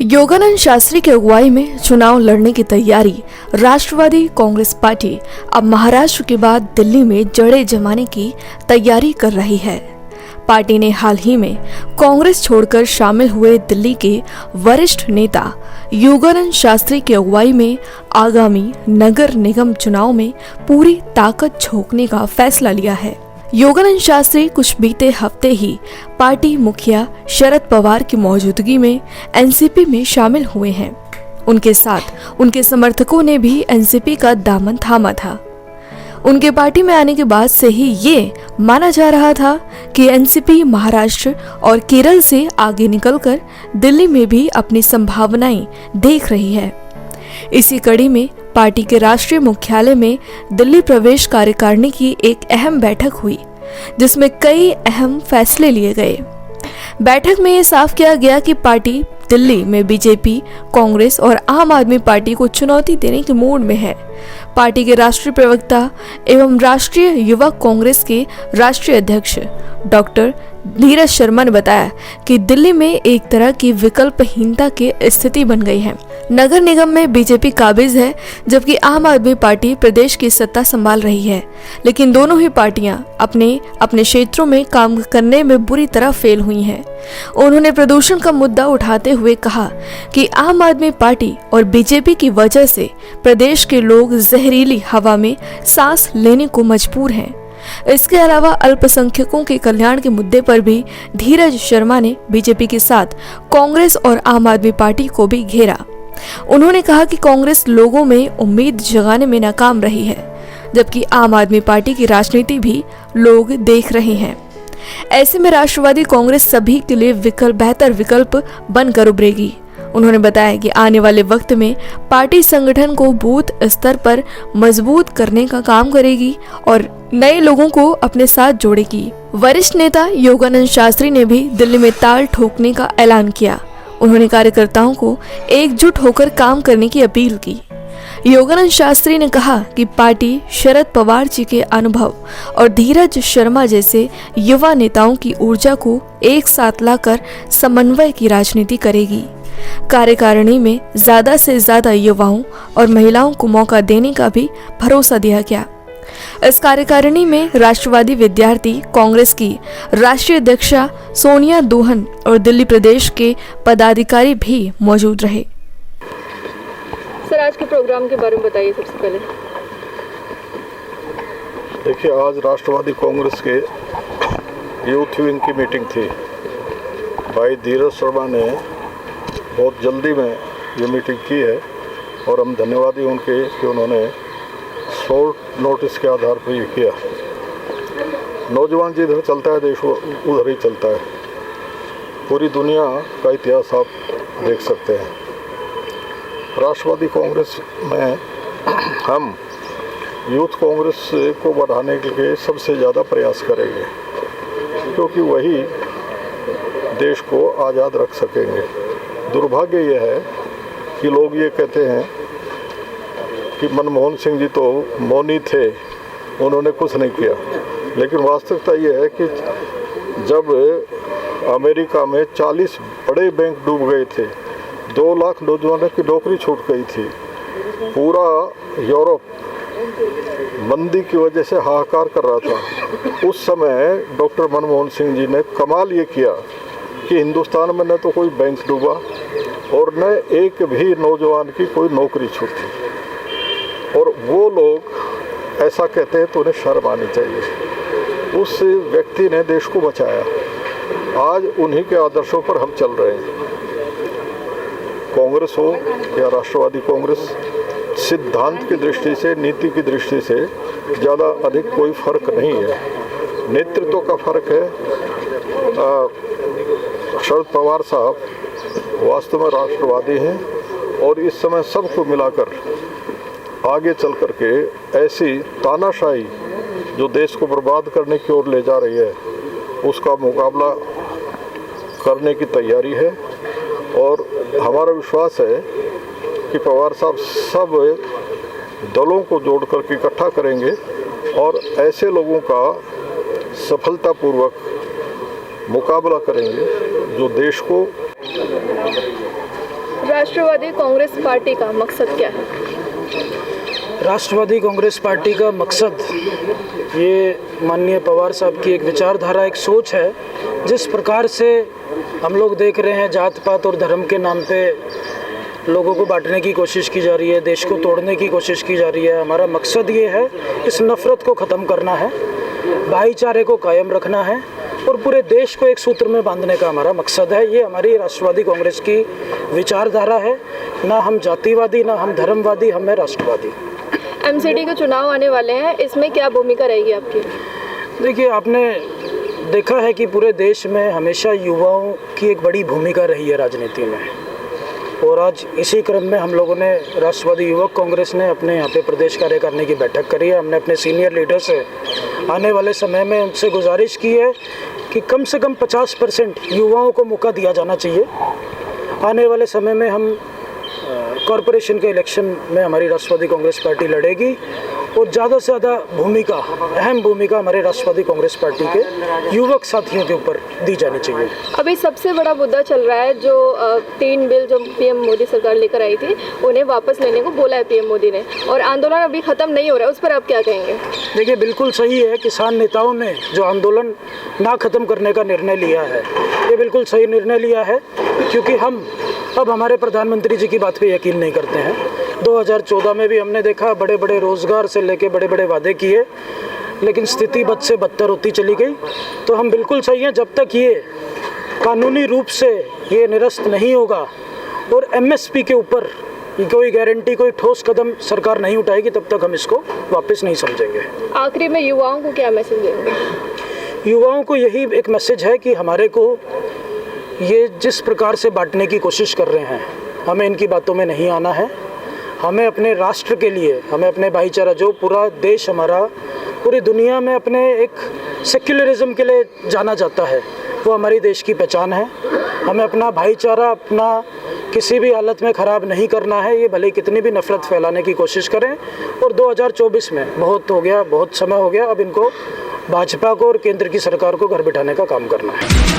योगानंद शास्त्री की अगुवाई में चुनाव लड़ने की तैयारी राष्ट्रवादी कांग्रेस पार्टी अब महाराष्ट्र के बाद दिल्ली में जड़ें जमाने की तैयारी कर रही है। पार्टी ने हाल ही में कांग्रेस छोड़कर शामिल हुए दिल्ली के वरिष्ठ नेता योगानंद शास्त्री की अगुवाई में आगामी नगर निगम चुनाव में पूरी ताकत झोंकने का फैसला लिया है। योगानंद शास्त्री कुछ बीते हफ्ते ही पार्टी मुखिया शरद पवार की मौजूदगी में एनसीपी में शामिल हुए हैं। उनके साथ उनके समर्थकों ने भी एनसीपी का दामन थामा था। उनके पार्टी में आने के बाद से ही ये माना जा रहा था कि एनसीपी महाराष्ट्र और केरल से आगे निकलकर दिल्ली में भी अपनी संभावनाएं देख रही है। इसी कड़ी में पार्टी के राष्ट्रीय मुख्यालय में दिल्ली प्रवेश कार्यकारिणी की एक अहम बैठक हुई, जिसमें कई अहम फैसले लिए गए। बैठक में ये साफ किया गया कि पार्टी दिल्ली में बीजेपी, कांग्रेस और आम आदमी पार्टी को चुनौती देने के मूड में है। पार्टी के राष्ट्रीय प्रवक्ता एवं राष्ट्रीय युवा कांग्रेस के राष्ट्रीय अध्यक्ष डॉक्टर नीरज शर्मा ने बताया कि दिल्ली में एक तरह की विकल्पहीनता की स्थिति बन गई है। नगर निगम में बीजेपी काबिज है, जबकि आम आदमी पार्टी प्रदेश की सत्ता संभाल रही है, लेकिन दोनों ही पार्टियां अपने अपने क्षेत्रों में काम करने में बुरी तरह फेल हुई हैं। उन्होंने प्रदूषण का मुद्दा उठाते हुए कहा कि आम आदमी पार्टी और बीजेपी की वजह से प्रदेश के लोग जहरीली हवा में सांस लेने को मजबूर हैं। इसके अलावा अल्पसंख्यकों के कल्याण के मुद्दे पर भी धीरज शर्मा ने बीजेपी के साथ कांग्रेस और आम आदमी पार्टी को भी घेरा। उन्होंने कहा कि कांग्रेस लोगों में उम्मीद जगाने में नाकाम रही है, जबकि आम आदमी पार्टी की राजनीति भी लोग देख रहे हैं। ऐसे में राष्ट्रवादी कांग्रेस सभी के लिए बेहतर विकल्प बनकर उभरेगी। उन्होंने बताया कि आने वाले वक्त में पार्टी संगठन को बूथ स्तर पर मजबूत करने का काम करेगी और नए लोगों को अपने साथ जोड़ेगी। वरिष्ठ नेता योगानंद शास्त्री ने भी दिल्ली में ताल ठोकने का ऐलान किया। उन्होंने कार्यकर्ताओं को एकजुट होकर काम करने की अपील की। योगानंद शास्त्री ने कहा कि पार्टी शरद पवार जी के अनुभव और धीरज शर्मा जैसे युवा नेताओं की ऊर्जा को एक साथ लाकर समन्वय की राजनीति करेगी। कार्यकारिणी में ज्यादा से ज्यादा युवाओं और महिलाओं को मौका देने का भी भरोसा दिया गया। इस कार्यकारिणी में राष्ट्रवादी विद्यार्थी कांग्रेस की राष्ट्रीय अध्यक्षा सोनिया दोहन और दिल्ली प्रदेश के पदाधिकारी भी मौजूद रहे। सर, आज के प्रोग्राम के बारे में बताइए सबसे पहले। देखिए, आज राष्ट्रवादी कांग्रेस के यूथ विंग की मीटिंग थी। भाई धीरज शर्मा ने बहुत जल्दी में ये मीटिंग की है और हम धन्यवादी उनके कि उन्होंने शॉर्ट नोटिस के आधार पर ये किया। नौजवान जिधर चलता है देश उधर ही चलता है। पूरी दुनिया का इतिहास आप देख सकते हैं। राष्ट्रवादी कांग्रेस में हम यूथ कांग्रेस को बढ़ाने के लिए सबसे ज़्यादा प्रयास करेंगे, क्योंकि वही देश को आज़ाद रख सकेंगे। दुर्भाग्य ये है कि लोग ये कहते हैं कि मनमोहन सिंह जी तो मौनी थे, उन्होंने कुछ नहीं किया, लेकिन वास्तविकता ये है कि जब अमेरिका में 40 बड़े बैंक डूब गए थे, 2 लाख नौजवानों की नौकरी छूट गई थी, पूरा यूरोप मंदी की वजह से हाहाकार कर रहा था, उस समय डॉक्टर मनमोहन सिंह जी ने कमाल ये किया कि हिंदुस्तान में न तो कोई बैंक डूबा और न एक भी नौजवान की कोई नौकरी छूटी। और वो लोग ऐसा कहते हैं तो उन्हें शर्म आनी चाहिए। उस व्यक्ति ने देश को बचाया। आज उन्हीं के आदर्शों पर हम चल रहे हैं। कांग्रेस हो या राष्ट्रवादी कांग्रेस, सिद्धांत की दृष्टि से, नीति की दृष्टि से ज़्यादा अधिक कोई फर्क नहीं है। नेतृत्व का फर्क है। शरद पवार साहब वास्तव में राष्ट्रवादी हैं और इस समय सबको मिलाकर आगे चल कर के ऐसी तानाशाही जो देश को बर्बाद करने की ओर ले जा रही है, उसका मुकाबला करने की तैयारी है। और हमारा विश्वास है कि पवार साहब सब दलों को जोड़ कर के इकट्ठा करेंगे और ऐसे लोगों का सफलतापूर्वक मुकाबला करेंगे जो देश को राष्ट्रवादी कांग्रेस पार्टी का मकसद क्या है? राष्ट्रवादी कांग्रेस पार्टी का मकसद ये माननीय पवार साहब की एक विचारधारा, एक सोच है। जिस प्रकार से हम लोग देख रहे हैं जात पात और धर्म के नाम पे लोगों को बांटने की कोशिश की जा रही है, देश को तोड़ने की कोशिश की जा रही है। हमारा मकसद ये है, इस नफ़रत को ख़त्म करना है, भाईचारे को कायम रखना है और पूरे देश को एक सूत्र में बांधने का हमारा मकसद है। ये हमारी राष्ट्रवादी कांग्रेस की विचारधारा है। ना हम जातिवादी, ना हम धर्मवादी, हम हैं राष्ट्रवादी। एमसीडी के चुनाव आने वाले हैं, इसमें क्या भूमिका रहेगी आपकी? देखिए, आपने देखा है कि पूरे देश में हमेशा युवाओं की एक बड़ी भूमिका रही है राजनीति में, और आज इसी क्रम में हम लोगों ने राष्ट्रवादी युवक कांग्रेस ने अपने यहाँ पे प्रदेश कार्यकारिणी की बैठक करी है। हमने अपने सीनियर लीडर से आने वाले समय में उनसे गुजारिश की है कि कम से कम 50% युवाओं को मौका दिया जाना चाहिए। आने वाले समय में हम कॉरपोरेशन के इलेक्शन में हमारी राष्ट्रवादी कांग्रेस पार्टी लड़ेगी और ज़्यादा से ज़्यादा भूमिका, अहम भूमिका हमारे राष्ट्रवादी कांग्रेस पार्टी के युवक साथियों के ऊपर दी जानी चाहिए। अभी सबसे बड़ा मुद्दा चल रहा है जो 3 बिल जो पीएम मोदी सरकार लेकर आई थी, उन्हें वापस लेने को बोला है पीएम मोदी ने, और आंदोलन अभी ख़त्म नहीं हो रहा है, उस पर आप क्या कहेंगे? देखिए, बिल्कुल सही है। किसान नेताओं ने जो आंदोलन ना ख़त्म करने का निर्णय लिया है, ये बिल्कुल सही निर्णय लिया है, क्योंकि हम अब हमारे प्रधानमंत्री जी की बात पे यकीन नहीं करते हैं। 2014 में भी हमने देखा, बड़े बड़े रोज़गार से लेके बड़े बड़े वादे किए, लेकिन स्थिति बद से बदतर होती चली गई। तो हम बिल्कुल सही हैं, जब तक ये कानूनी रूप से ये निरस्त नहीं होगा और एमएसपी के ऊपर कोई गारंटी, कोई ठोस कदम सरकार नहीं उठाएगी, तब तक हम इसको वापस नहीं समझेंगे। आखिरी में युवाओं को क्या मैसेज देंगे? युवाओं को यही एक मैसेज है कि हमारे को ये जिस प्रकार से बांटने की कोशिश कर रहे हैं, हमें इनकी बातों में नहीं आना है। हमें अपने राष्ट्र के लिए, हमें अपने भाईचारा, जो पूरा देश हमारा पूरी दुनिया में अपने एक सेक्युलरिज्म के लिए जाना जाता है, वो हमारी देश की पहचान है। हमें अपना भाईचारा अपना किसी भी हालत में ख़राब नहीं करना है, ये भले कितनी भी नफ़रत फैलाने की कोशिश करें। और 2024 में बहुत हो गया, बहुत समय हो गया, अब इनको भाजपा को और केंद्र की सरकार को घर बिठाने का काम करना है।